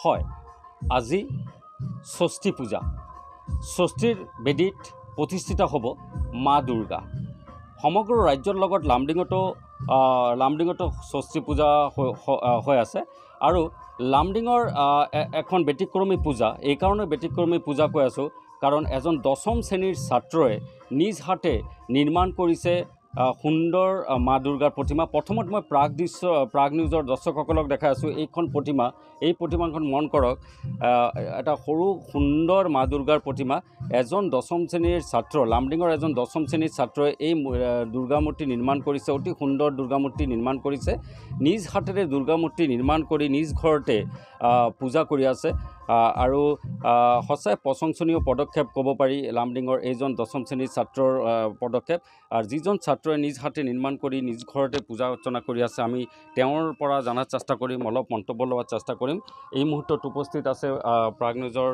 হয় আজি ষষ্ঠী পূজা ষষ্ঠীৰ বেদীত প্ৰতিষ্ঠিত হ'ব মা দুৰ্গা সমগ্ৰ ৰাজ্যৰ লগত লামডিঙতো ষষ্ঠী পূজা হৈ আছে আৰু লামডিঙৰ এখন ব্যতিক্ৰমী পূজা এইকাৰণে ব্যতিক্ৰমী পূজা কৈ আছোঁ কাৰণ এজন দশম শ্ৰেণীৰ ছাত্ৰই নিজ হাতে নিৰ্মাণ কৰিছে সুন্দৰ মা দুৰ্গাৰ প্ৰতিমা। প্ৰথমত মই প্ৰাগ নিউজৰ দৰ্শকসকলক দেখাই আছোঁ এইখন প্ৰতিমা। এই প্ৰতিমাখন মন কৰক, এটা সৰু সুন্দৰ মা দুৰ্গাৰ প্ৰতিমা। এজন দশম শ্ৰেণীৰ ছাত্ৰ, লামডিঙৰ এজন দশম শ্ৰেণীৰ ছাত্ৰই এই দুৰ্গা মূৰ্তি নিৰ্মাণ কৰিছে, অতি সুন্দৰ দুৰ্গা মূৰ্তি নিৰ্মাণ কৰিছে। নিজ হাতেৰে দুৰ্গা মূৰ্তি নিৰ্মাণ কৰি নিজ ঘৰতে পূজা কৰি আছে আৰু সঁচাই প্ৰশংসনীয় পদক্ষেপ ক'ব পাৰি লামডিঙৰ এইজন দশম শ্ৰেণীৰ ছাত্ৰৰ পদক্ষেপ। আৰু যিজন ছাত্ৰই নিজ হাতে নিৰ্মাণ কৰি নিজ ঘৰতে পূজা অৰ্চনা কৰি আছে, আমি তেওঁৰ পৰা জনাৰ চেষ্টা কৰিম, অলপ মন্তব্য লোৱাৰ চেষ্টা কৰিম। এই মুহূৰ্তত উপস্থিত আছে প্ৰাগ নিউজৰ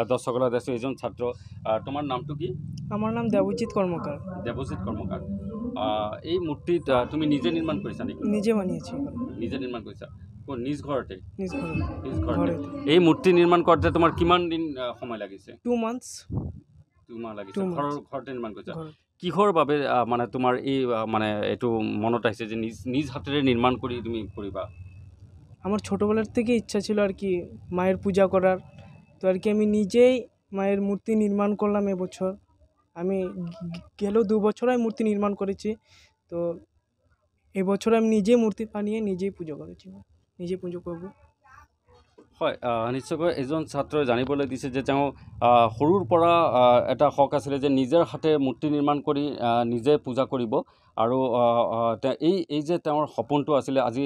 দৰ্শকসকলত আছে এইজন ছাত্ৰ। তোমাৰ নামটো কি? আমাৰ নাম দেবজিৎ কৰ্মকাৰ। দেবজিৎ কৰ্মকাৰ। এই মূৰ্তিত তুমি নিজে নিৰ্মাণ কৰিছা নেকি? নিজে বানিয়েছি। নিজে নিৰ্মাণ কৰিছা নিজ ঘৰতে? নিজ ঘৰতে। এই মূৰ্তি নিৰ্মাণ কৰোঁতে তোমাৰ কিমান দিন সময় লাগিছে? 2 months। 2 মাহ লাগিছে। ঘৰতে নিৰ্মাণ কৰিছা। ঘৰত। কিহৰ বাবে মানে তোমাৰ এই মানে এইটো মনত আহিছে যে নিজ হাতেৰে নিৰ্মাণ কৰি তুমি কৰিবা? আমার ছোটোবেলার থেকে ইচ্ছা ছিল আর কি মায়ের পূজা করার, তো আর কি আমি নিজেই মায়ের মূর্তি নির্মাণ করলাম এবছর। আমি গেলেও 2 বছর আমি মূর্তি নির্মাণ করেছি, তো এবছর আমি নিজেই মূর্তি বানিয়ে নিজেই পুজো করেছি, নিজে পুজো করব। হয়, নিশ্চয়কৈ এজন ছাত্ৰই জানিবলৈ দিছে যে তেওঁ সৰুৰ পৰা এটা শখ আছিলে যে নিজৰ হাতে মূৰ্তি নিৰ্মাণ কৰি নিজে পূজা কৰিব আৰু এই যে তেওঁৰ সপোনটো আছিলে আজি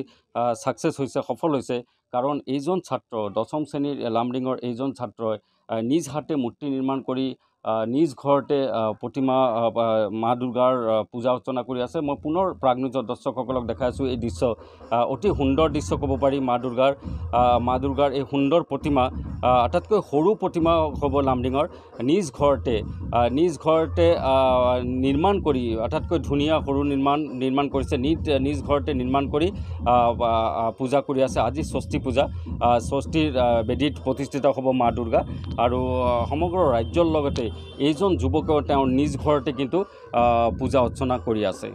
ছাকচেছ হৈছে, সফল হৈছে। কাৰণ এইজন ছাত্ৰ দশম শ্ৰেণীৰ লামডিঙৰ এইজন ছাত্ৰই নিজ হাতে মূৰ্তি নিৰ্মাণ কৰি নিজ ঘৰতে প্ৰতিমা মা দুৰ্গাৰ পূজা অৰ্চনা কৰি আছে। মই পুনৰ প্ৰাগ নিউজৰ দৰ্শকসকলক দেখাই আছোঁ এই দৃশ্য, অতি সুন্দৰ দৃশ্য ক'ব পাৰি। মা দুৰ্গাৰ এই সুন্দৰ প্ৰতিমা, আটাইতকৈ সৰু প্ৰতিমা হ'ব লামডিঙৰ। নিজ ঘৰতে নিৰ্মাণ কৰি আটাইতকৈ ধুনীয়া সৰু নিৰ্মাণ কৰিছে, নিজ ঘৰতে নিৰ্মাণ কৰি পূজা কৰি আছে। আজি ষষ্ঠী পূজা, ষষ্ঠীৰ বেদীত প্ৰতিষ্ঠিত হ'ব মা দুৰ্গা আৰু সমগ্ৰ ৰাজ্যৰ লগতে এইজন যুৱকেও তেওঁৰ নিজ ঘৰতে কিন্তু পূজা অৰ্চনা কৰি আছে।